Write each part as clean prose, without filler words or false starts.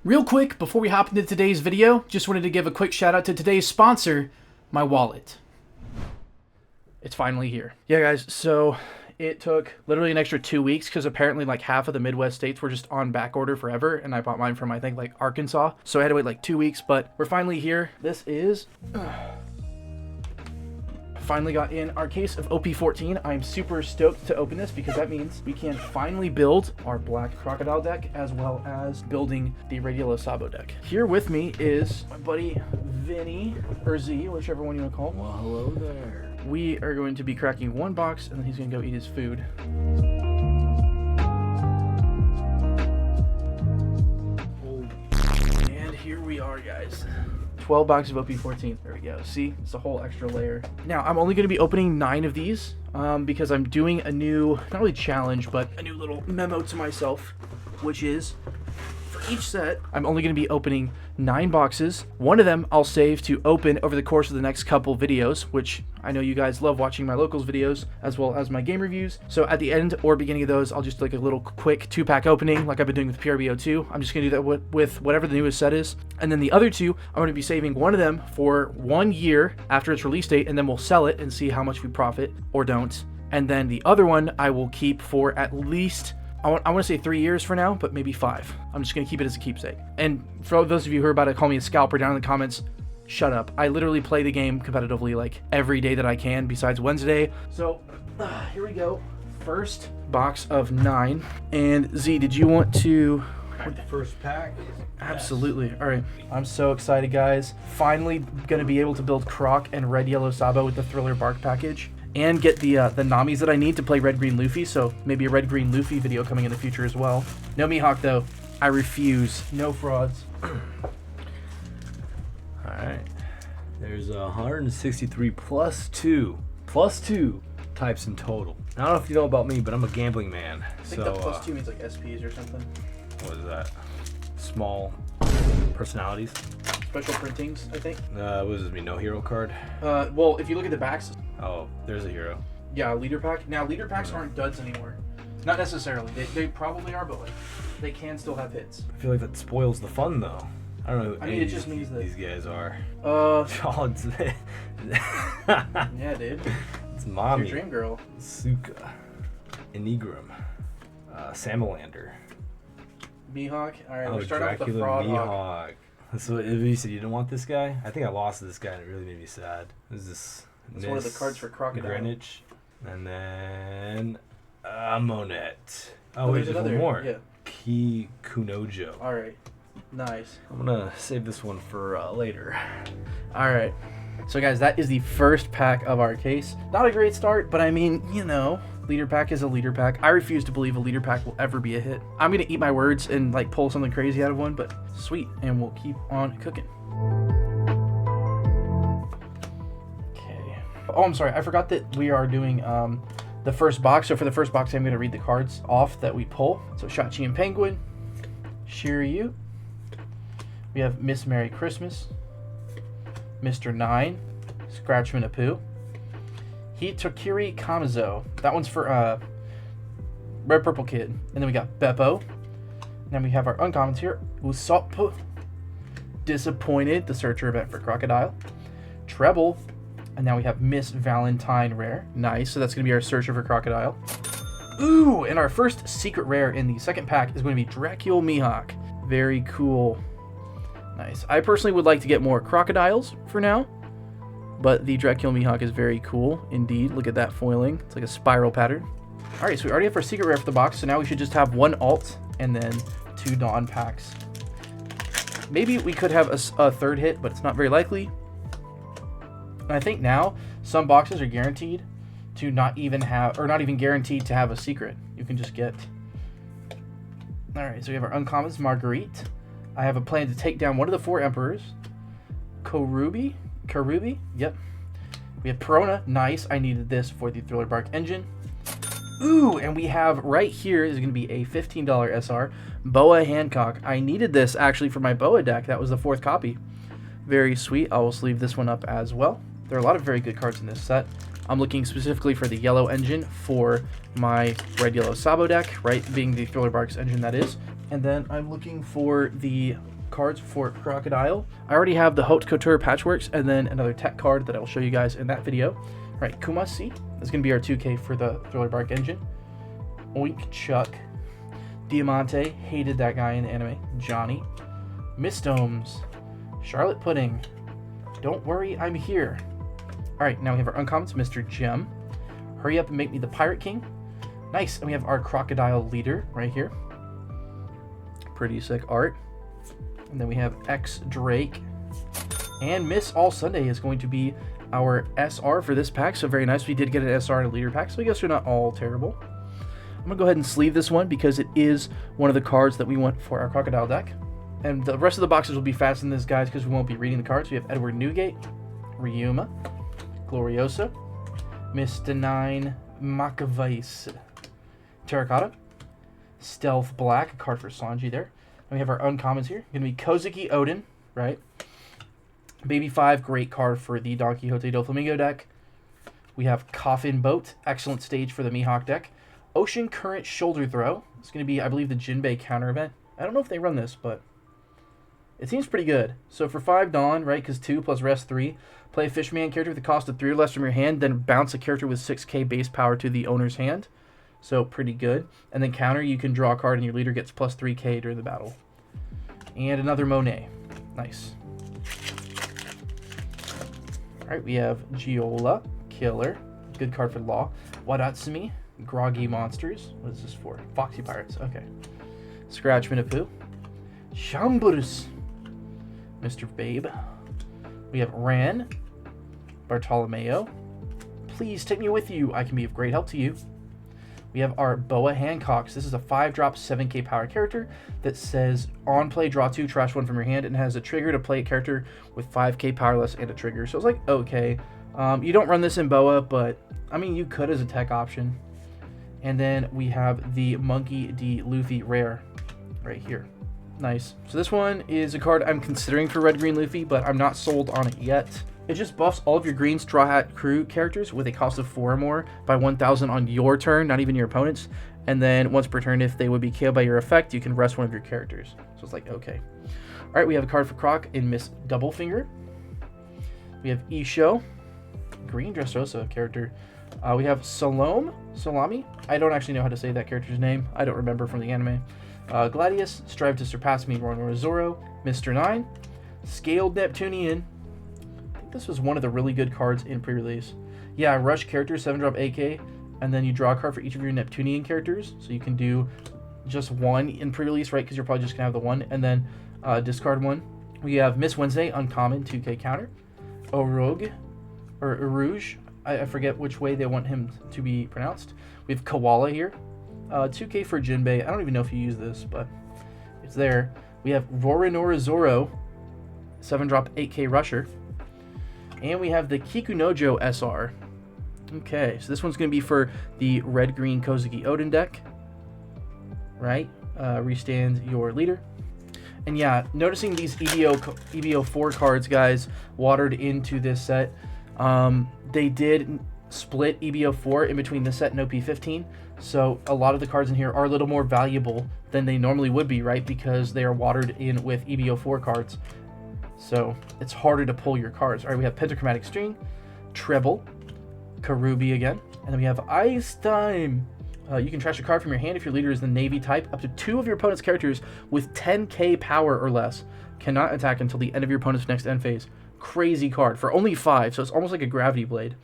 Real quick, before we hop into today's video, just wanted to give a quick shout out to today's sponsor, my wallet. It's finally here. Yeah, guys, so it took literally an extra 2 weeks because apparently like half of the Midwest states were just on back order forever, and I bought mine from, I think, like Arkansas. So I had to wait like 2 weeks, but we're finally here. This is... finally got in our case of OP14. I'm super stoked to open this because that means we can finally build our black crocodile deck as well as building the red yellow sabo deck. Here with me is my buddy Vinny, or Z, whichever one you want to call him. Well, hello there. We are going to be cracking one box and then he's going to go eat his food. And here we are, guys. 12 boxes of OP14. There we go. See, it's a whole extra layer. Now, I'm only going to be opening 9 of these because I'm doing a new, not really challenge, but a new little memo to myself, which is for each set, I'm only going to be opening 9 boxes. One of them I'll save to open over the course of the next couple videos, which I know you guys love watching my locals videos as well as my game reviews. So at the end or beginning of those, I'll just do like a little quick 2-pack opening like I've been doing with PRBO2. I'm just going to do that with whatever the newest set is. And then the other 2, I'm going to be saving one of them for 1 year after its release date, and then we'll sell it and see how much we profit or don't. And then the other one I will keep for at least... I want to say 3 years for now, but maybe 5. I'm just going to keep it as a keepsake. And for those of you who are about to call me a scalper down in the comments, shut up. I literally play the game competitively like every day that I can besides Wednesday. So here we go. First box of 9. And Z, did you want to... The first pack? Absolutely. Yes. All right. I'm so excited, guys. Finally going to be able to build Croc and Red Yellow Sabo with the Thriller Bark package. And get the Namis that I need to play Red Green Luffy, so maybe a Red Green Luffy video coming in the future as well. No Mihawk though. I refuse. No frauds. Alright. There's 163 plus 2 types in total. I don't know if you know about me, but I'm a gambling man. I think the plus 2 means like SPs or something. What is that? Small personalities. Special printings, I think. What does this mean? No hero card? Well, if you look at the backs. Oh, there's a hero. Yeah, leader pack. Now, leader packs aren't duds anymore. Not necessarily. They probably are, but like, they can still have hits. I feel like that spoils the fun, though. I don't know who it just means that these guys are. Oh, it's yeah, dude. It's Mommy. It's your dream girl. Suka. Enigrum. Samalander. Mihawk. All right, we're we're starting off with the Dracula Frog. Mihawk. So you said you didn't want this guy? I think I lost to this guy and it really made me sad. This is this. It's one of the cards for Crocodile. Greenwich. And then Monet. Oh, wait, there's another one more. Yeah. Ki Kunojo. All right. Nice. I'm gonna save this one for later. All right. So guys, that is the first pack of our case. Not a great start, but I mean, you know, leader pack is a leader pack. I refuse to believe a leader pack will ever be a hit. I'm gonna eat my words and like pull something crazy out of one, but sweet, and we'll keep on cooking. Okay. Oh, I'm sorry. I forgot that we are doing the first box. So for the first box, I'm gonna read the cards off that we pull. So Shachi and Penguin, Shiryu. We have Miss Merry Christmas, Mr. 9, Scratchman Apu, Hitokiri Kamizo. That one's for Red Purple Kid. And then we got Beppo. And then we have our uncommons here. Usopp, Disappointed, the Searcher event for Crocodile, Treble, and now we have Miss Valentine Rare. Nice, so that's going to be our Searcher for Crocodile. Ooh, and our first secret rare in the second pack is going to be Dracula Mihawk. Very cool. Nice. I personally would like to get more crocodiles for now, but the Dracula Mihawk is very cool indeed. Look at that foiling. It's like a spiral pattern. All right, so we already have our secret rare for the box, so now we should just have 1 alt and then 2 Dawn packs. Maybe we could have a third hit, but it's not very likely. And I think now some boxes are guaranteed to not even guaranteed to have a secret. You can just get... All right, so we have our uncommons, Marguerite. I have a plan to take down one of the 4 emperors. Karubi? Yep. We have Perona. Nice. I needed this for the Thriller Bark engine. Ooh, and we have right here is going to be a $15 SR. Boa Hancock. I needed this actually for my Boa deck. That was the 4th copy. Very sweet. I will sleeve this one up as well. There are a lot of very good cards in this set. I'm looking specifically for the yellow engine for my red yellow Sabo deck, right? Being the Thriller Barks engine that is. And then I'm looking for the cards for Crocodile. I already have the Haute Couture Patchworks and then another tech card that I will show you guys in that video. All right, Kumasi is going to be our 2K for the Thriller Bark engine. Oink Chuck. Diamante, hated that guy in the anime. Johnny. Mistomes. Charlotte Pudding. Don't worry, I'm here. All right, now we have our uncommons, Mr. Gem. Hurry up and make me the Pirate King. Nice, and we have our Crocodile Leader right here. Pretty sick art. And then we have X Drake. And Miss All Sunday is going to be our SR for this pack, so very nice. We did get an SR and a Leader pack, so I guess they're not all terrible. I'm going to go ahead and sleeve this one because it is one of the cards that we want for our Crocodile deck. And the rest of the boxes will be fast in this, guys, because we won't be reading the cards. We have Edward Newgate, Ryuma, Glorioso, Mr. 9, Macavais, Terracotta, Stealth Black, a card for Sanji there. And we have our uncommons here. Going to be Kozuki Odin, right? Baby 5, great card for the Don Quixote do Flamingo deck. We have Coffin Boat, excellent stage for the Mihawk deck. Ocean Current Shoulder Throw. It's going to be, I believe, the Jinbei counter event. I don't know if they run this, but it seems pretty good. So for 5 Dawn, right, because 2 plus rest 3, play a Fishman character with the cost of 3 or less from your hand, then bounce a character with 6k base power to the owner's hand. So pretty good. And then counter, you can draw a card and your leader gets plus 3k during the battle. And another Monet. Nice. Alright, we have Giola, Killer. Good card for Law. Wadatsumi, Groggy Monsters. What is this for? Foxy Pirates. Okay. Scratch Minapoo. Shamburus. Mr. Babe. We have Ran. Bartolomeo. Please take me with you. I can be of great help to you. We have our Boa Hancocks. This is a 5-drop 7k power character that says on play, draw 2, trash 1 from your hand, and has a trigger to play a character with 5k powerless and a trigger. So it's like, okay. You don't run this in Boa, but I mean, you could as a tech option. And then we have the Monkey D. Luffy rare right here. Nice. So this one is a card I'm considering for Red Green Luffy, but I'm not sold on it yet. It just buffs all of your green Straw Hat Crew characters with a cost of 4 or more by 1,000 on your turn, not even your opponent's. And then once per turn, if they would be KO'd by your effect, you can rest one of your characters. So it's like, okay. All right, we have a card for Croc in Miss Doublefinger. We have Isho, green Dressrosa character. We have Salami. I don't actually know how to say that character's name. I don't remember from the anime. Gladius, Strive to Surpass Me, Ron Zoro, Mr. 9, Scaled Neptunian. I think this was one of the really good cards in pre-release. Yeah, Rush character, 7-drop AK, and then you draw a card for each of your Neptunian characters, so you can do just one in pre-release, right, because you're probably just going to have the one, and then discard one. We have Miss Wednesday, uncommon, 2k counter. Orogue, or Rouge, I forget which way they want him to be pronounced. We have Koala here. 2k for Jinbei. I don't even know if you use this, but it's there. We have Roronoa Zoro, 7-drop 8k Rusher. And we have the Kikunojo SR. Okay, so this one's going to be for the red-green Kozuki Odin deck. Right? Restand your leader. And yeah, noticing these EBO 4 cards, guys, watered into this set. They did split EBO 4 in between this set and OP15. So a lot of the cards in here are a little more valuable than they normally would be, right? Because they are watered in with EBO 4 cards. So it's harder to pull your cards. All right, we have Pentachromatic String, Treble, Karubi again, and then we have Ice Time. You can trash a card from your hand if your leader is the Navy type. Up to 2 of your opponent's characters with 10k power or less cannot attack until the end of your opponent's next end phase. Crazy card for only 5, so it's almost like a Gravity Blade.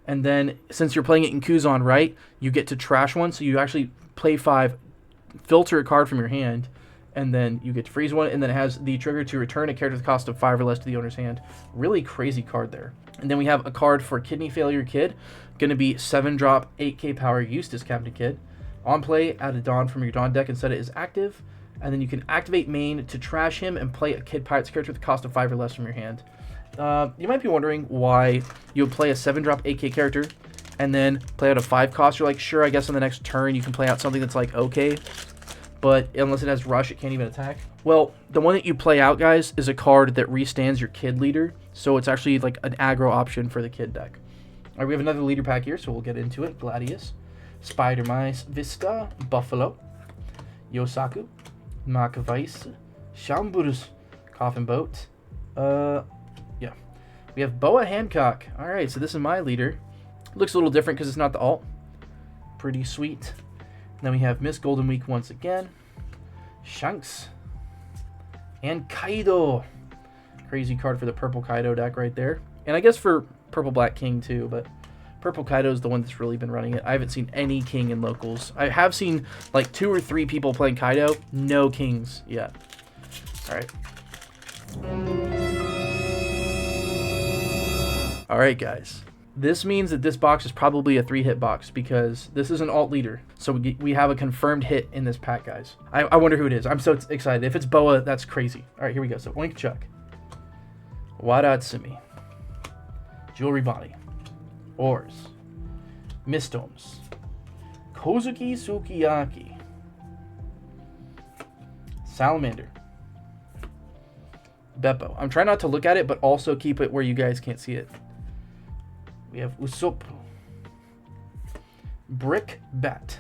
And then since you're playing it in Kuzan, right, you get to trash one, so you actually play 5, filter a card from your hand, and then you get to freeze one, and then it has the trigger to return a character with the cost of 5 or less to the owner's hand. Really crazy card there. And then we have a card for Kidney Failure Kid, going to be 7-drop 8k power Eustace Captain Kid. On play, add a Dawn from your Dawn deck and set it as active, and then you can activate main to trash him and play a Kid Pirates character with the cost of 5 or less from your hand. You might be wondering why you would play a 7-drop 8k character and then play out a 5 cost. You're like, sure, I guess on the next turn you can play out something that's like okay, but unless it has rush, it can't even attack. Well, the one that you play out, guys, is a card that restands your Kid leader, so it's actually like an aggro option for the Kid deck. All right, we have another leader pack here, so we'll get into it. Gladius, Spider Mice, Vista, Buffalo, Yosaku, Makvice, Schaumburgs, Coffin Boat. Yeah. We have Boa Hancock. All right, so this is my leader. Looks a little different because it's not the alt. Pretty sweet. And then we have Miss Golden Week once again. Shanks. And Kaido. Crazy card for the purple Kaido deck right there. And I guess for purple Black King too, but purple Kaido is the one that's really been running it. I haven't seen any King in locals. I have seen like 2 or 3 people playing Kaido. No Kings yet. All right. All right, guys. This means that this box is probably a 3-hit box because this is an alt leader. So we have a confirmed hit in this pack, guys. I wonder who it is. I'm so excited. If it's Boa, that's crazy. All right, here we go. So Oink Chuck, Wadatsumi, Jewelry Bonnie, Ors, Mistones, Kozuki Sukiyaki, Salamander, Beppo. I'm trying not to look at it, but also keep it where you guys can't see it. We have Usopp, Brick Bat,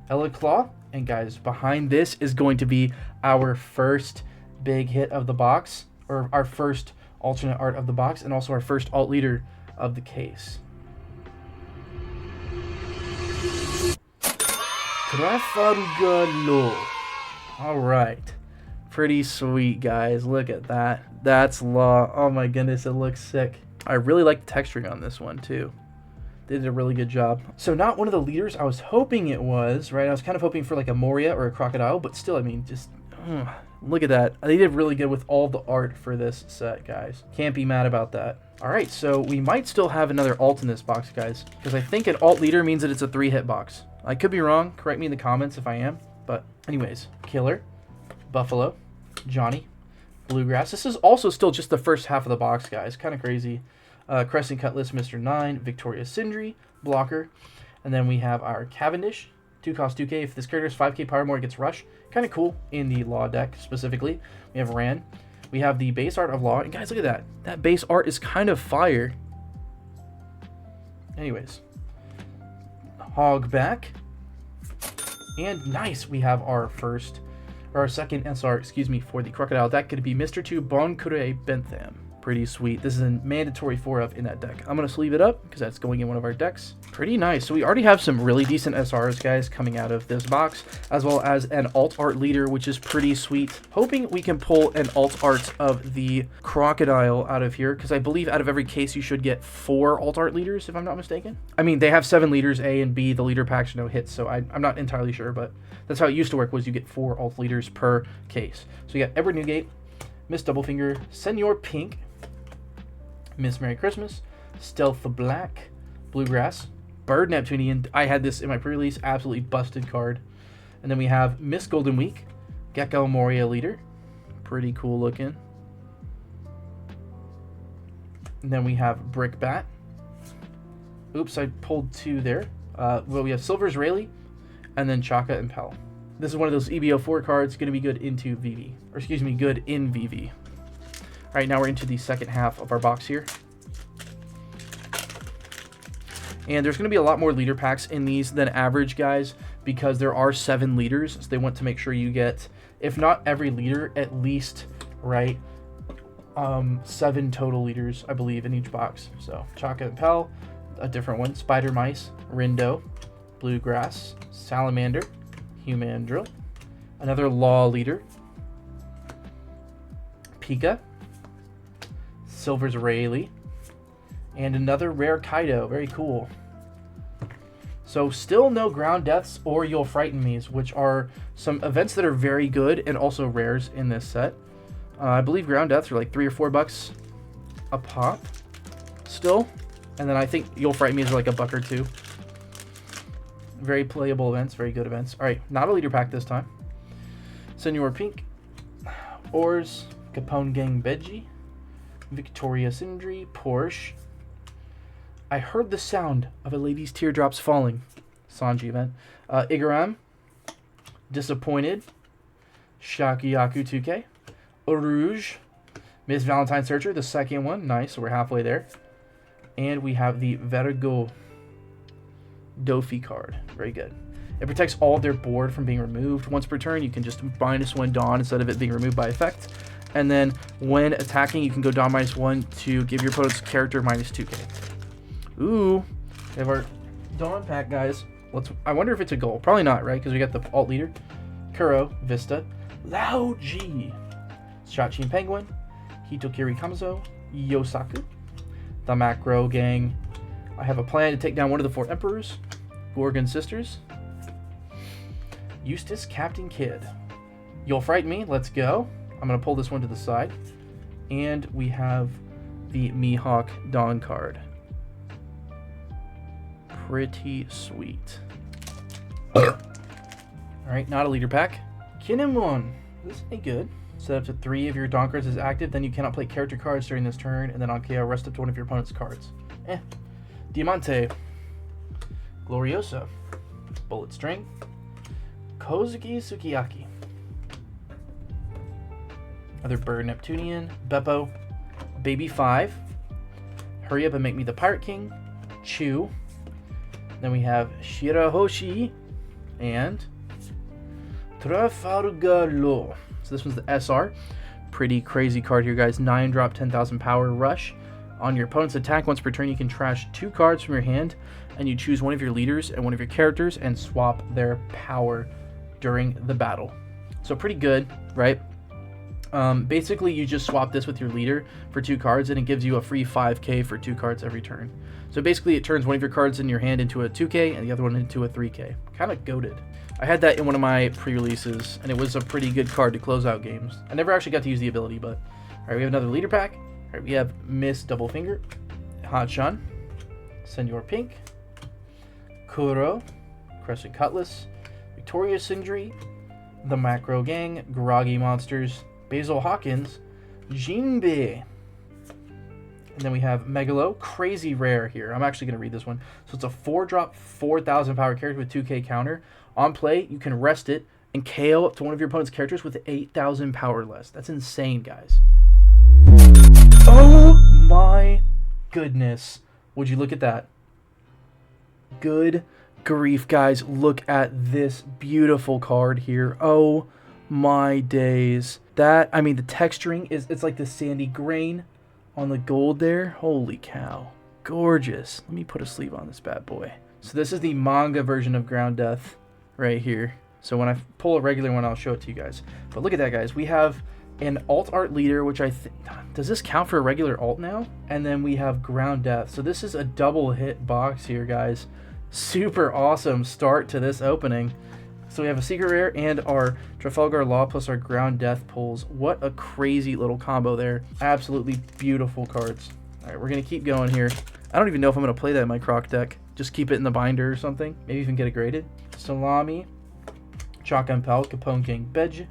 Ella Claw, and guys, behind this is going to be our first big hit of the box, or our first alternate art of the box, and also our first alt leader of the case. Trafalgar. All right. Pretty sweet, guys. Look at that. That's Law. Oh my goodness, it looks sick. I really like the texturing on this one too. They did a really good job. So not one of the leaders I was hoping it was, right? I was kind of hoping for like a Moria or a Crocodile, but still, I mean, just look at that. They did really good with all the art for this set, guys. Can't be mad about that. All right, so we might still have another alt in this box, guys, because I think an alt leader means that it's a 3-hit box. I could be wrong. Correct me in the comments if I am. But anyways, Killer, Buffalo, Johnny, Bluegrass. This is also still just the first half of the box, guys. Kind of crazy. Crescent Cutlass, Mr. 9, Victoria Sindri, Blocker. And then we have our Cavendish, 2 cost 2k. If this character is 5k power more, it gets Rush. Kind of cool in the Law deck specifically. We have Ran. We have the base art of Law. And guys, look at that. That base art is kind of fire. Anyways. Hogback. And nice. We have our second SR, excuse me, for the Crocodile deck. Going to be Mr. 2 Bonkure Bentham. Pretty sweet. This is a mandatory 4-of in that deck. I'm going to sleeve it up because that's going in one of our decks. Pretty nice. So we already have some really decent SRs, guys, coming out of this box, as well as an alt art leader, which is pretty sweet. Hoping we can pull an alt art of the Crocodile out of here, because I believe out of every case you should get 4 alt art leaders, if I'm not mistaken. I mean, they have 7 leaders, A and B. The leader packs no hits, so I'm not entirely sure, but that's how it used to work, was you get 4 alt leaders per case. So you got Edward Newgate, Miss Doublefinger, Senor Pink, Miss Merry Christmas, Stealth Black, Bluegrass, Bird Neptunian. I had this in my pre-release, absolutely busted card. And then we have Miss Golden Week, Gecko Moria Leader, pretty cool looking. And then we have Brick Bat. Oops, I pulled 2 there. Well, we have Silver's Rayleigh, and then Chaka and Pell. This is one of those EBO4 cards, going to be good into VV, or excuse me, good in VV. All right, now we're into the second half of our box here. And there's going to be a lot more leader packs in these than average, guys, because there are 7 leaders. So they want to make sure you get, if not every leader, at least, right, 7 total leaders, I believe, in each box. So Chaka and Pell, a different one. Spider Mice, Rindo, Bluegrass, Salamander, Humandrill, another Law leader, Pika, Silver's Rayleigh, and another rare Kaido. Very cool. So still no Ground Deaths or You'll Frighten Me's, which are some events that are very good and also rares in this set. I believe Ground Deaths are like $3 or $4 a pop still. And then I think You'll Frighten Me is like $1 or $2. Very playable events, very good events. All right, not a leader pack this time. Senor Pink, Ors, Capone Gang Beji, Victoria Sindri, Porsche. I heard the sound of a lady's teardrops falling. Sanji event. Igaram, Disappointed, Shakiyaku 2K, Rouge, Miss Valentine Searcher, the second one. Nice, so we're halfway there. And we have the Vergo Dofi card. Very good. It protects all of their board from being removed. Once per turn, you can just -1 Dawn instead of it being removed by effect. And then when attacking, you can go Dawn -1 to give your opponent's character -2k. Ooh, we have our Dawn pack, guys. I wonder if it's a goal. Probably not, right? Because we got the alt leader, Kuro, Vista, Lao Ji, Shachi Penguin, Hitokiri Kamazo, Yosaku, the Macro Gang. I have a plan to take down one of the 4 Emperors, Gorgon Sisters, Eustace Captain Kidd. You'll frighten me. Let's go. I'm going to pull this one to the side. And we have the Mihawk Dawn card. Pretty sweet. Alright, not a leader pack. Kinemon. This ain't good. Set up to 3 of your Dawn cards as active, then you cannot play character cards during this turn, and then on KO, rest up to one of your opponent's cards. Diamante. Gloriosa. Bullet String. Kozuki Sukiyaki. Another Bird Neptunian. Beppo. Baby 5. Hurry Up and Make Me the Pirate King. Chew. Then we have Shirahoshi and Trafalgar Law. So this one's the SR. Pretty crazy card here, guys. 9-drop, 10,000 power rush. On your opponent's attack, once per turn, you can trash 2 cards from your hand, and you choose one of your leaders and one of your characters and swap their power during the battle. So pretty good, right? Basically, you just swap this with your leader for 2 cards, and it gives you a free 5k for 2 cards every turn. So basically, it turns one of your cards in your hand into a 2k and the other one into a 3k. Kind of goated. I had that in one of my pre-releases, and it was a pretty good card to close out games. I never actually got to use the ability, but... Alright, we have another leader pack. Alright, we have Miss Doublefinger, Hatshan, Senor Pink, Kuro, Crescent Cutlass, Victoria Sindri, the Macro Gang, Groggy Monsters, Basil Hawkins, Jinbe. And then we have Megalo, crazy rare here. I'm actually going to read this one. So it's a 4-drop, 4,000 power character with 2k counter. On play, you can rest it and KO up to one of your opponent's characters with 8,000 power less. That's insane, guys. Oh my goodness. Would you look at that? Good grief, guys. Look at this beautiful card here. Oh my days. That, I mean, the texturing it's like the sandy grain on the gold there. Holy cow. Gorgeous. Let me put a sleeve on this bad boy. So this is the manga version of Ground Death right here. So when I pull a regular one, I'll show it to you guys. But look at that, guys. We have an alt art leader, which I think... Does this count for a regular alt now? And then we have Ground Death. So this is a double hit box here, guys. Super awesome start to this opening. So we have a secret rare and our Trafalgar Law plus our Ground Death pulls. What a crazy little combo there. Absolutely beautiful cards. All right, we're going to keep going here. I don't even know if I'm going to play that in my Croc deck. Just keep it in the binder or something. Maybe even get it graded. Salami, Chalk and Pal, Capone King Bedge,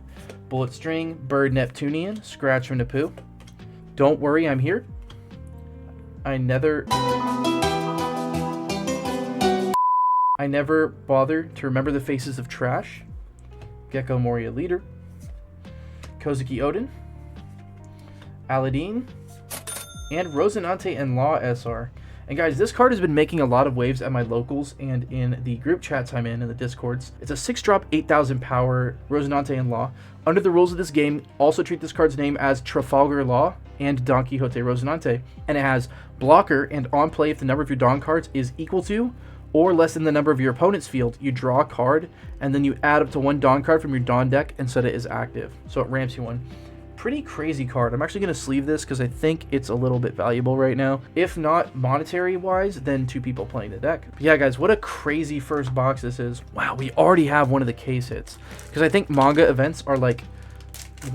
Bullet String, Bird Neptunian, Scratch from Napu. Don't worry, I'm here. I never bother to remember the faces of trash. Gecko Moria Leader, Kozuki Odin, Aladdin, and Rosinante and Law SR. And guys, this card has been making a lot of waves at my locals and in the group chats I'm in the Discords. It's a 6-drop, 8,000 power Rosinante and Law. Under the rules of this game, also treat this card's name as Trafalgar Law and Don Quixote Rosinante. And it has blocker, and on play, if the number of your Dawn cards is equal to or less than the number of your opponent's field, you draw a card, and then you add up to 1 Dawn card from your Dawn deck and set it as active. So it ramps you 1. Pretty crazy card. I'm actually going to sleeve this because I think it's a little bit valuable right now. If not monetary wise, then 2 people playing the deck. But yeah, guys, what a crazy first box this is. Wow, we already have one of the case hits. Because I think manga events are like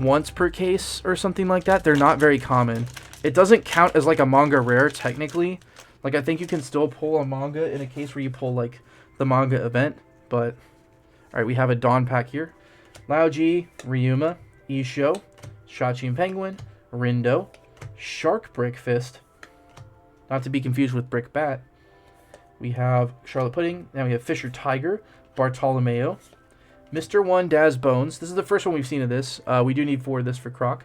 once per case or something like that. They're not very common. It doesn't count as like a manga rare technically. Like I think you can still pull a manga in a case where you pull like the manga event. But all right, we have a Dawn pack here. Laoji, Ryuma, Isho, Shachi Penguin, Rindo, Shark Brick Fist, not to be confused with Brick Bat. We have Charlotte Pudding. Now we have Fisher Tiger, Bartolomeo, Mr. One Daz Bones. This is the first one we've seen of this. We do need 4 of this for Croc.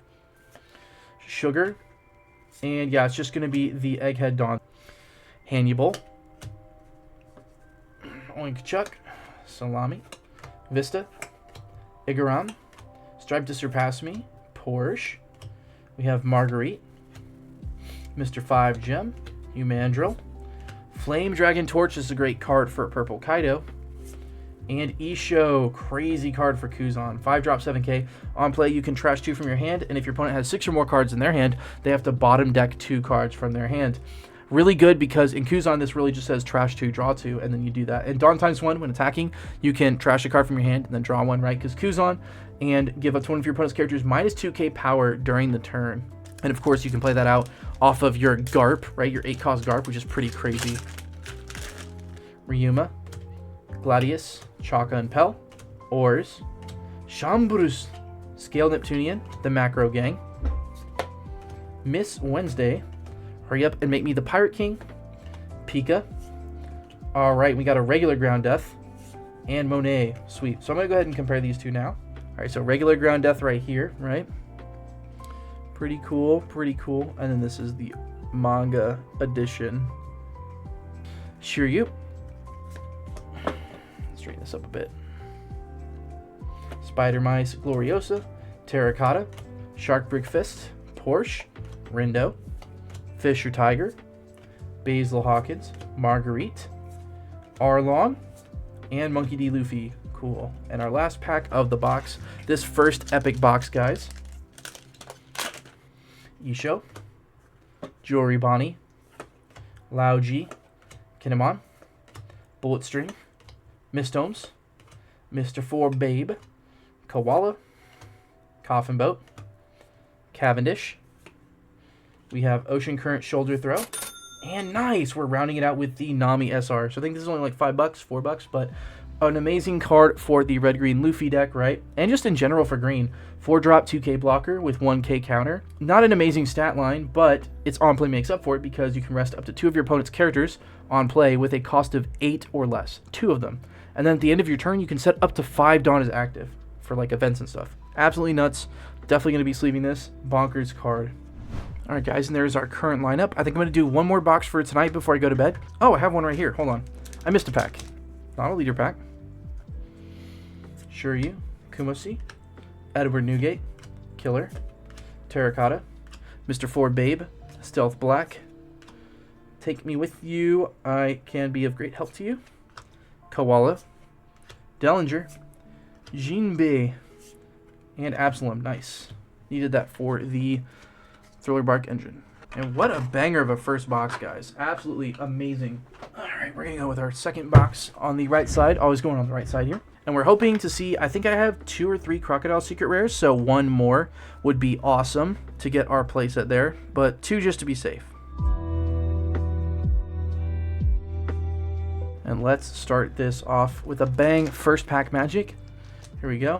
Sugar. And yeah, it's just going to be the Egghead Dawn. Hannibal. Oink Chuck. Salami, Vista, Igaram, Strive to Surpass Me, Porsche. We have Marguerite, Mr. 5 Gem, Humandril, Flame Dragon Torch is a great card for Purple Kaido, and Isho, crazy card for Kuzan. 5-drop 7k. On play, you can trash 2 from your hand, and if your opponent has 6 or more cards in their hand, they have to bottom deck 2 cards from their hand. Really good because in Kuzan, this really just says trash 2, draw 2, and then you do that. And Dawn times 1, when attacking, you can trash a card from your hand and then draw 1, right? Because Kuzan, and give up to one of your opponent's characters minus 2k power during the turn. And of course, you can play that out off of your Garp, right? Your 8-cost Garp, which is pretty crazy. Ryuma, Gladius, Chaka and Pell, Ors, Shambrus, Scale Neptunian, the Macro Gang, Miss Wednesday, Hurry Up and Make Me the Pirate King, Pika. All right, we got a regular Ground Death, and Monet. Sweet. So I'm going to go ahead and compare these two now. All right, so regular Ground Death right here, right? Pretty cool, pretty cool. And then this is the manga edition. Shiryu. Straighten this up a bit. Spider Mice Gloriosa, Terracotta, Shark Brick Fist, Porsche, Rindo, Fisher Tiger, Basil Hawkins, Marguerite, Arlong, and Monkey D. Luffy. Cool. And our last pack of the box, this first epic box, guys. Isho, Jewelry Bonnie, Lao Ji, Kinemon, Bullet String, Mistomes, Mr. 4 Babe, Koala, Coffin Boat, Cavendish. We have Ocean Current Shoulder Throw. And nice! We're rounding it out with the Nami SR. So I think this is only like $5, $4, but an amazing card for the red-green Luffy deck, right? And just in general for green. 4-drop 2k blocker with 1k counter. Not an amazing stat line, but its on-play makes up for it because you can rest up to 2 of your opponent's characters on play with a cost of 8 or less. 2 of them. And then at the end of your turn, you can set up to 5 Dawn as active for like events and stuff. Absolutely nuts. Definitely going to be sleeving this. Bonkers card. Alright guys, and there's our current lineup. I think I'm going to do one more box for tonight before I go to bed. Oh, I have one right here. Hold on. I missed a pack. Not a leader pack. Shiryu, Kumosi, Edward Newgate, Killer, Terracotta, Mr. 4 Babe, Stealth Black, Take Me With You, I Can Be of Great Help to You, Koala, Dellinger, Jinbei, and Absalom. Nice. Needed that for the Thriller Bark engine. And what a banger of a first box, guys. Absolutely amazing. All right, we're going to go with our second box on the right side. Always going on the right side here. And we're hoping to see, I think I have 2 or 3 Crocodile Secret Rares, so 1 more would be awesome to get our playset there, but 2 just to be safe. And let's start this off with a bang. First pack magic. Here we go.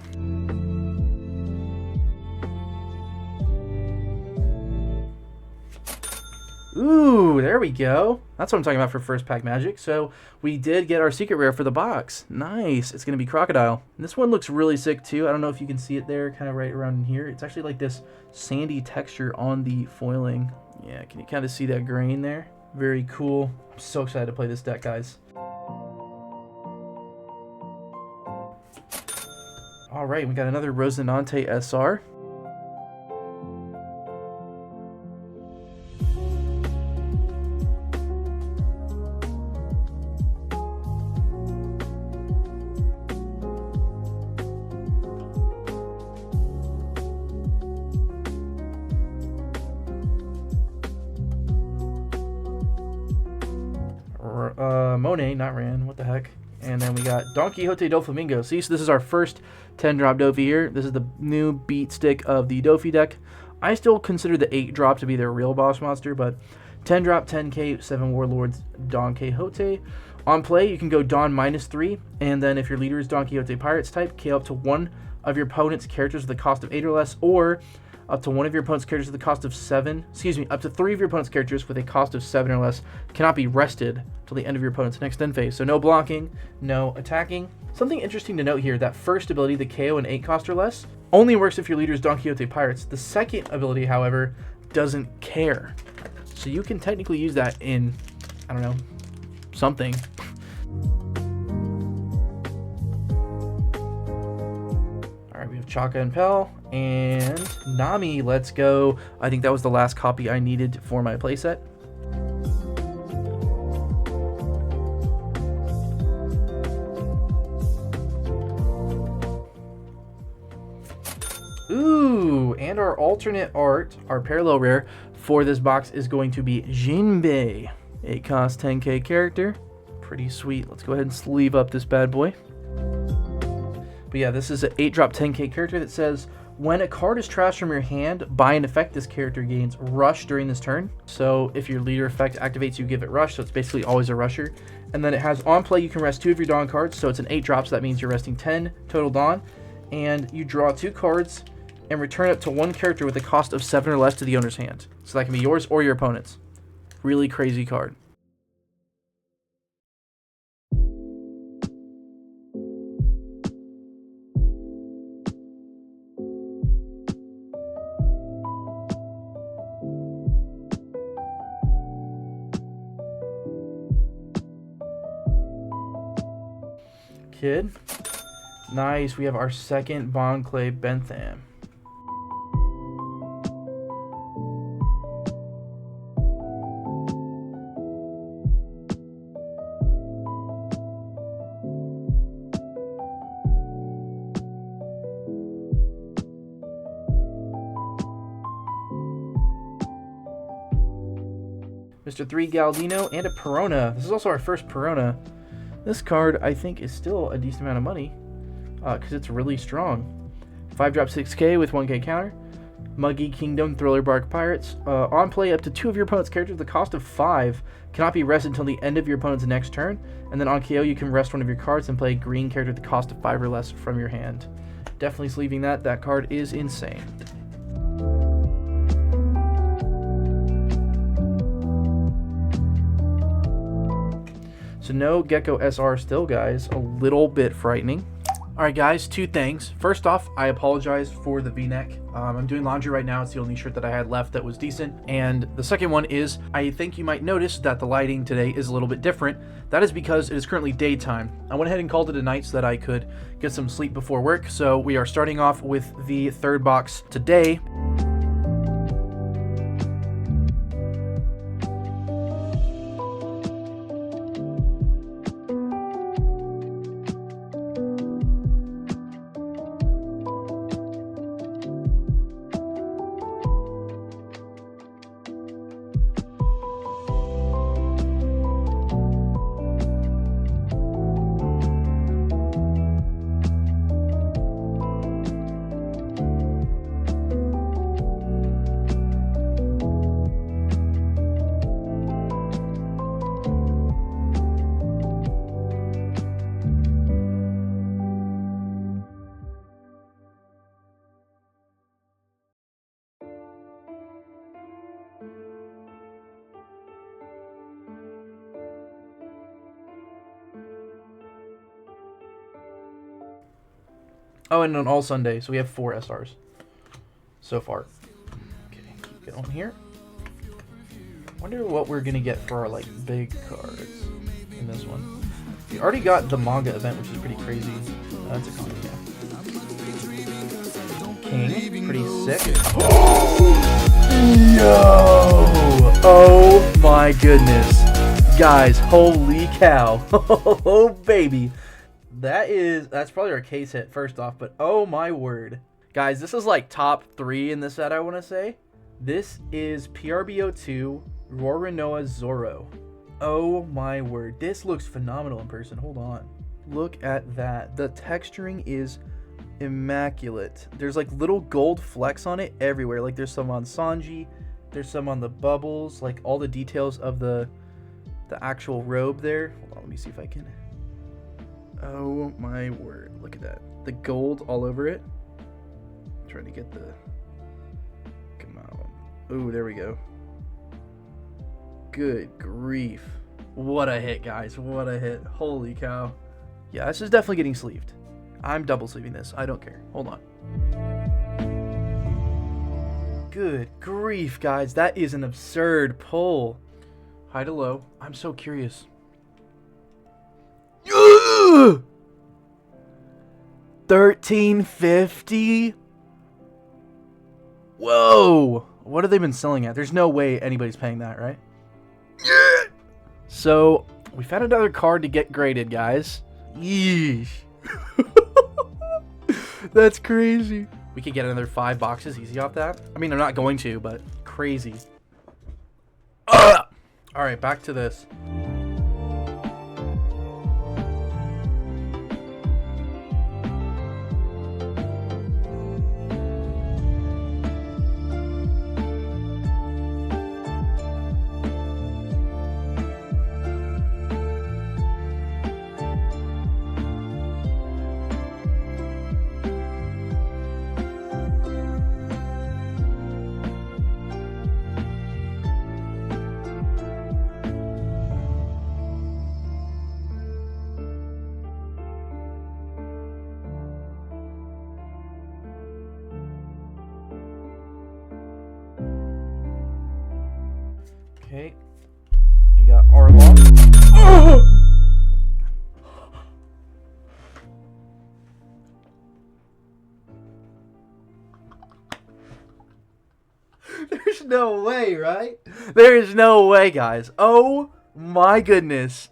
Ooh, there we go. That's what I'm talking about for first pack magic. So we did get our secret rare for the box. Nice. It's going to be Crocodile. And this one looks really sick too. I don't know if you can see it there, kind of right around in here. It's actually like this sandy texture on the foiling. Yeah, can you kind of see that grain there? Very cool. I'm so excited to play this deck, guys. All right, we got another Rosinante SR. Monet, not Ran, what the heck. And then we got Don Quixote do Flamingo. See, so this is our first 10-drop Dofi here. This is the new beat stick of the Dofi deck. I still consider the 8-drop to be their real boss monster, but 10-drop, 10k, 7 Warlords, Don Quixote. On play, you can go Don -3, and then if your leader is Don Quixote Pirates type, KO up to 1 of your opponent's characters with a cost of 8 or less, or up to 1 of your opponent's characters with a cost of 7, up to 3 of your opponent's characters with a cost of 7 or less cannot be rested till the end of your opponent's next end phase. So no blocking, no attacking. Something interesting to note here, that first ability, the KO and 8 cost or less, only works if your leader is Don Quixote Pirates. The second ability, however, doesn't care. So you can technically use that in, I don't know, something. Chaka and Pell, and Nami. Let's go. I think that was the last copy I needed for my playset. Ooh, and our alternate art, our parallel rare for this box is going to be Jinbei. It costs 10k character. Pretty sweet. Let's go ahead and sleeve up this bad boy. But yeah, this is an 8-drop 10k character that says, when a card is trashed from your hand, by an effect, this character gains Rush during this turn. So if your leader effect activates, you give it Rush, so it's basically always a Rusher. And then it has on play, you can rest 2 of your Dawn cards, so it's an 8-drop, so that means you're resting 10 total Dawn. And you draw 2 cards and return up to 1 character with a cost of 7 or less to the owner's hand. So that can be yours or your opponent's. Really crazy card. Kid. Nice, we have our second Bond Clay Bentham. Mr. 3 Galdino and a Perona. This is also our first Perona. This card, I think, is still a decent amount of money because it's really strong. 5-drop 6k with 1k counter. Muggy Kingdom Thriller Bark Pirates. On play, up to 2 of your opponent's characters with the cost of 5 cannot be rested until the end of your opponent's next turn. And then on KO, you can rest 1 of your cards and play a green character with the cost of 5 or less from your hand. Definitely sleeving that. That card is insane. So no Gecko SR still, guys. A little bit frightening. Alright guys, 2 things. First off, I apologize for the V-neck. I'm doing laundry right now. It's the only shirt that I had left that was decent. And the second one is, I think you might notice that the lighting today is a little bit different. That is because it is currently daytime. I went ahead and called it a night so that I could get some sleep before work. So we are starting off with the 3rd box today. Oh, and on all Sunday, so we have 4 SRs so far. Okay, keep going here. Wonder what we're gonna get for our like big cards in this one. We already got the manga event, which is pretty crazy. That's a comic, yeah. King, pretty sick. Yo! Oh my goodness, guys! Holy cow! Oh baby! That's probably our case hit first off, but oh my word. Guys, this is like top 3 in this set, I want to say. This is PRBO2 Rorinoa Zoro. Oh my word. This looks phenomenal in person. Hold on. Look at that. The texturing is immaculate. There's like little gold flecks on it everywhere. Like there's some on Sanji. There's some on the bubbles. Like all the details of the actual robe there. Hold on, let me see if I can... Oh my word, look at that. The gold all over it. Trying to get the... Come on. Ooh, there we go. Good grief. What a hit, guys. What a hit. Holy cow. Yeah, this is definitely getting sleeved. I'm double sleeving this. I don't care. Hold on. Good grief, guys. That is an absurd pull. High to low. I'm so curious. $13.50. Whoa. What have they been selling at? There's no way anybody's paying that, right? Yeah. So we found another card to get graded, guys. Yeesh. That's crazy. We could get another 5 boxes easy off that. I mean, I'm not going to, but crazy. All right, back to this. Okay, we got Arlong. Oh! There's no way, right? There is no way, guys. Oh my goodness.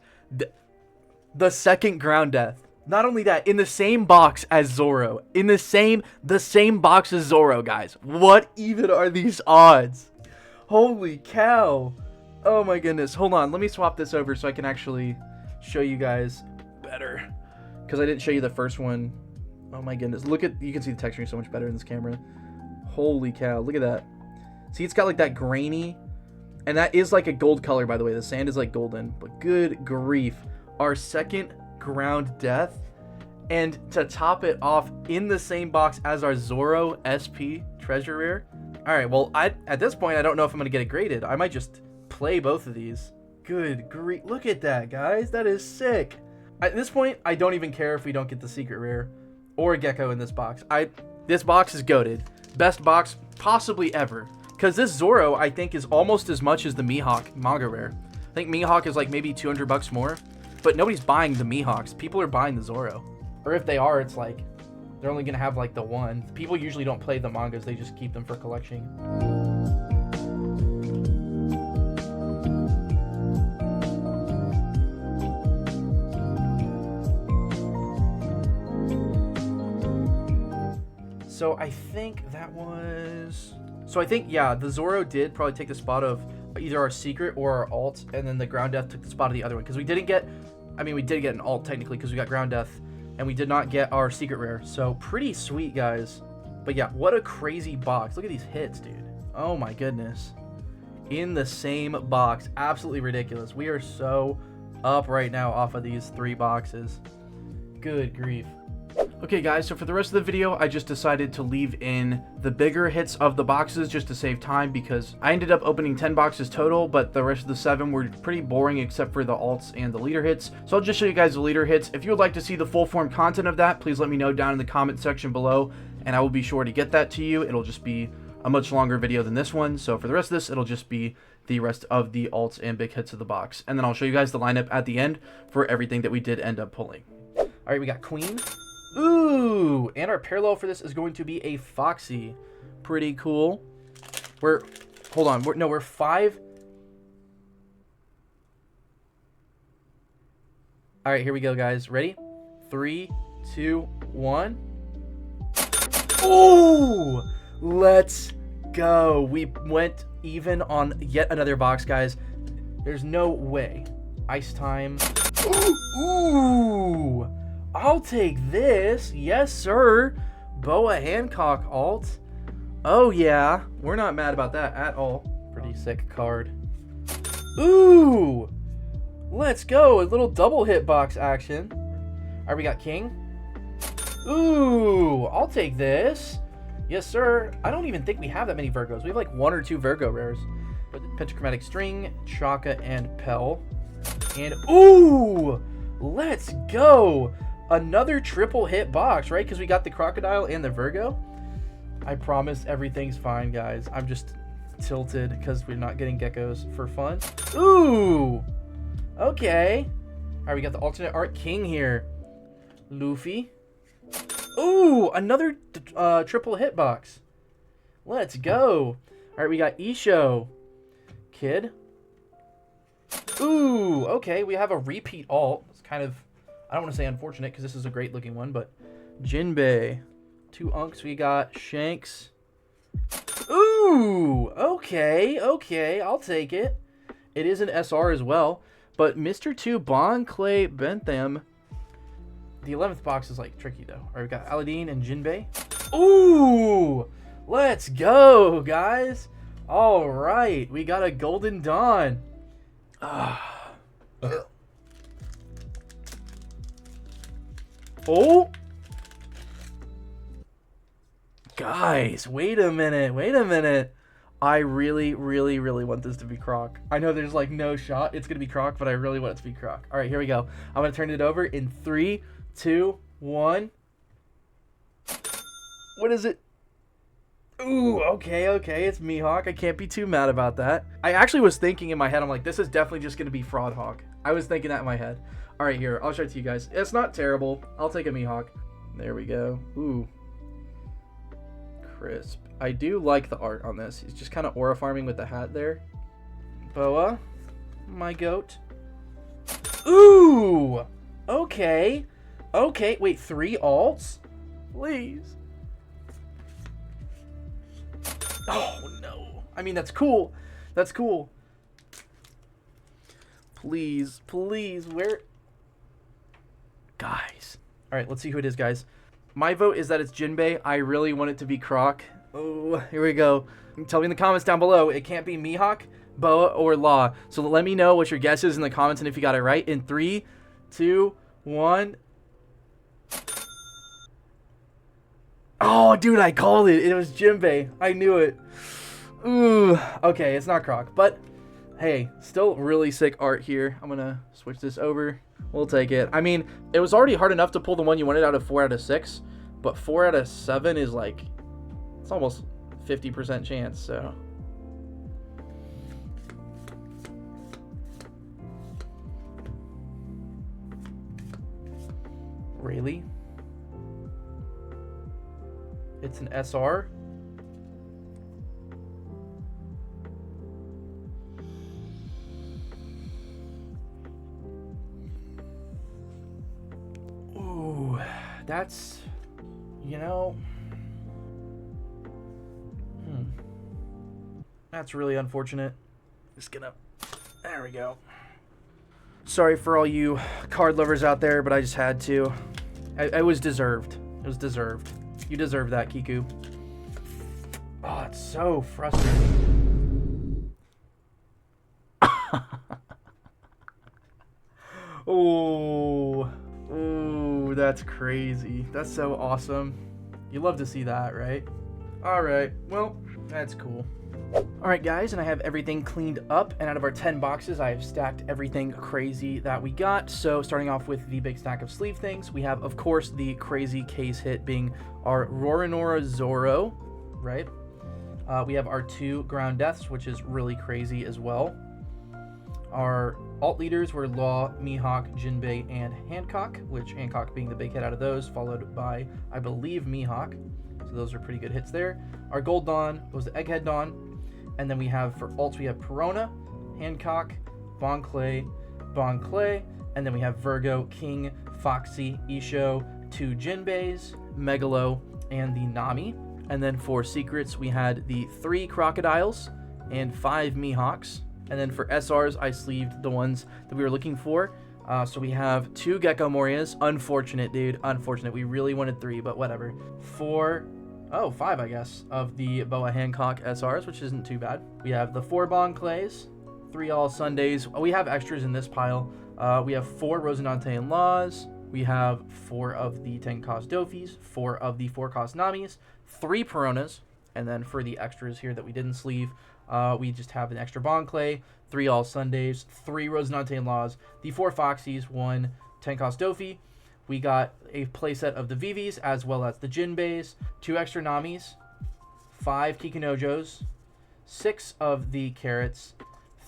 The second ground death. Not only that, in the same box as Zoro. In the same box as Zoro, guys. What even are these odds? Holy cow. Oh my goodness. Hold on. Let me swap this over so I can actually show you guys better. Because I didn't show you the first one. Oh my goodness. Look at, you can see the texturing so much better in this camera. Holy cow. Look at that. See, it's got like that grainy. And that is like a gold color, by the way. The sand is like golden. But good grief. Our second ground death. And to top it off, in the same box as our Zoro SP treasure rare. Alright, well, at this point, I don't know if I'm going to get it graded. I might just play both of these. Good grief. Look at that, guys. That is sick. At this point, I don't even care if we don't get the secret rare or a gecko in this box. This box is goated. Best box possibly ever. Because this Zoro, I think, is almost as much as the Mihawk manga rare. I think Mihawk is like maybe 200 bucks more. But nobody's buying the Mihawks. People are buying the Zoro. Or if they are, it's like they're only going to have like the one. People usually don't play the mangas. They just keep them for collecting. So I think that was... So I think, yeah, the Zoro did probably take the spot of either our secret or our alt, and then the ground death took the spot of the other one. Because we didn't get... I mean, we did get an alt technically because we got ground death, and we did not get our secret rare. So pretty sweet, guys. But yeah, what a crazy box. Look at these hits, dude. Oh my goodness. In the same box. Absolutely ridiculous. We are so up right now off of these 3 boxes. Good grief. Okay guys, so for the rest of the video, I just decided to leave in the bigger hits of the boxes just to save time, because I ended up opening 10 boxes total, but the rest of the 7 were pretty boring except for the alts and the leader hits. So I'll just show you guys the leader hits. If you would like to see the full form content of that, please let me know down in the comment section below, and I will be sure to get that to you. It'll just be a much longer video than this one, so for the rest of this, it'll just be the rest of the alts and big hits of the box. And then I'll show you guys the lineup at the end for everything that we did end up pulling. Alright, we got Queen. Ooh, and our parallel for this is going to be a Foxy. Pretty cool. Hold on, we're 5. All right, here we go, guys. Ready? 3, 2, 1. Ooh, let's go. We went even on yet another box, guys. There's no way. Ice time. Ooh. I'll take this. Yes, sir. Boa Hancock alt. Oh, yeah. We're not mad about that at all. Pretty sick card. Ooh. Let's go. A little double hitbox action. All right, we got King. Ooh. I'll take this. Yes, sir. I don't even think we have that many Virgos. We have like 1 or 2 Virgo rares. But Pentachromatic String, Chaka, and Pell. And ooh. Let's go. Another triple hit box, right? Because we got the Crocodile and the Virgo. I promise everything's fine, guys. I'm just tilted because we're not getting geckos for fun. Ooh. Okay. All right, we got the alternate art King here. Luffy. Ooh, another triple hitbox. Let's go. All right, we got Isho. Kid. Ooh, okay, we have a repeat alt. It's kind of, I don't want to say unfortunate because this is a great looking one, but Jinbei. 2 unks, we got Shanks. Ooh, okay, I'll take it. It is an SR as well, but Mr. 2 Bon Clay Bentham. The 11th box is like tricky though. All right, we got Aladdin and Jinbei. Ooh, let's go, guys. All right, we got a Golden Dawn. Oh, guys, wait a minute. I really want this to be Croc. I know there's like no shot it's gonna be Croc, but I really want it to be Croc. All right, here we go. I'm gonna turn it over in 3, 2, 1. What is it? Ooh, okay, it's Mihawk. I can't be too mad about that. I actually was thinking in my head, I'm like, this is definitely just gonna be Fraud Hawk. I was thinking that in my head. All right, here, I'll show it to you guys. It's not terrible. I'll take a Mihawk. There we go. Ooh. Crisp. I do like the art on this. He's just kind of aura farming with the hat there. Boa, my goat. Ooh, okay. Wait, 3 alts? Please. Oh no. I mean, that's cool. Please, where? Guys. All right, let's see who it is, guys. My vote is that it's Jinbei. I really want it to be Croc. Oh, here we go. Tell me in the comments down below. It can't be Mihawk, Boa, or Law. So let me know what your guess is in the comments and if you got it right. In 3, 2, 1. Oh, dude, I called it. It was Jinbei. I knew it. Ooh. Okay, it's not Croc, but hey, still really sick art here. I'm gonna switch this over. We'll take it. I mean, it was already hard enough to pull the one you wanted out of 4 out of 6, but 4 out of 7 is like, it's almost 50% chance, so. Really? It's an SR? Ooh, that's, you know, that's really unfortunate. Just gonna, there we go. Sorry for all you card lovers out there, but I just had to. It was deserved. It was deserved. You deserve that, Kiku. Oh, it's so frustrating. Oh, that's crazy. That's so awesome. You love to see that, right? All right, well, that's cool. All right, guys, and I have everything cleaned up, and out of our 10 boxes, I have stacked everything crazy that we got. So starting off with the big stack of sleeve things, we have, of course, the crazy case hit being our Roronoa Zoro, right? We have our 2 ground deaths, which is really crazy as well. Our alt leaders were Law, Mihawk, Jinbei, and Hancock, which Hancock being the big hit out of those, followed by, I believe, Mihawk. So those are pretty good hits there. Our Gold Dawn was the Egghead Dawn. And then we have, for alts, we have Perona, Hancock, Bon Clay, and then we have Virgo, King, Foxy, Isho, 2 Jinbeis, Megalo, and the Nami. And then for secrets, we had the 3 Crocodiles and 5 Mihawks. And then for SRs, I sleeved the ones that we were looking for. So we have 2 Gecko Morias. Unfortunate, dude. Unfortunate. We really wanted 3, but whatever. 5, I guess, of the Boa Hancock SRs, which isn't too bad. We have the 4 Bon Clays, 3 All Sundays. We have extras in this pile. We have 4 Rosinante and Laws. We have 4 of the 10 cost Dofis, 4 of the 4 cost Namis, 3 Peronas, and then for the extras here that we didn't sleeve, we just have an extra Bon Clay, 3 All Sundays, 3 Rosinante and Laws, the 4 Foxies, 1 10 cost Dofi. We got a playset of the Vivis as well as the Jinbeis, 2 extra Namis, 5 Kikunojos, 6 of the Carrots,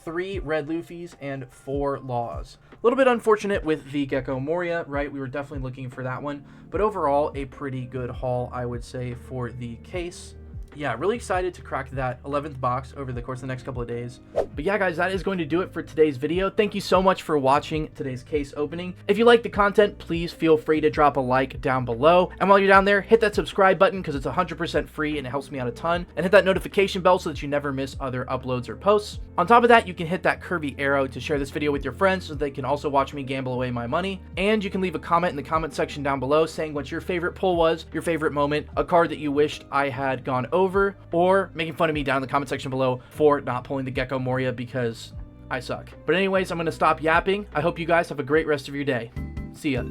3 Red Luffys, and 4 Laws. little bit unfortunate with the Gecko Moria, right? We were definitely looking for that one, but overall a pretty good haul, I would say, for the case. Yeah, really excited to crack that 11th box over the course of the next couple of days. But yeah, guys, that is going to do it for today's video. Thank you so much for watching today's case opening. If you like the content, please feel free to drop a like down below. And while you're down there, hit that subscribe button because it's 100% free and it helps me out a ton. And hit that notification bell so that you never miss other uploads or posts. On top of that, you can hit that curvy arrow to share this video with your friends so they can also watch me gamble away my money. And you can leave a comment in the comment section down below saying what your favorite pull was, your favorite moment, a card that you wished I had gone over, or making fun of me down in the comment section below for not pulling the Gecko Moria because I suck. But anyways, I'm going to stop yapping. I hope you guys have a great rest of your day. See ya.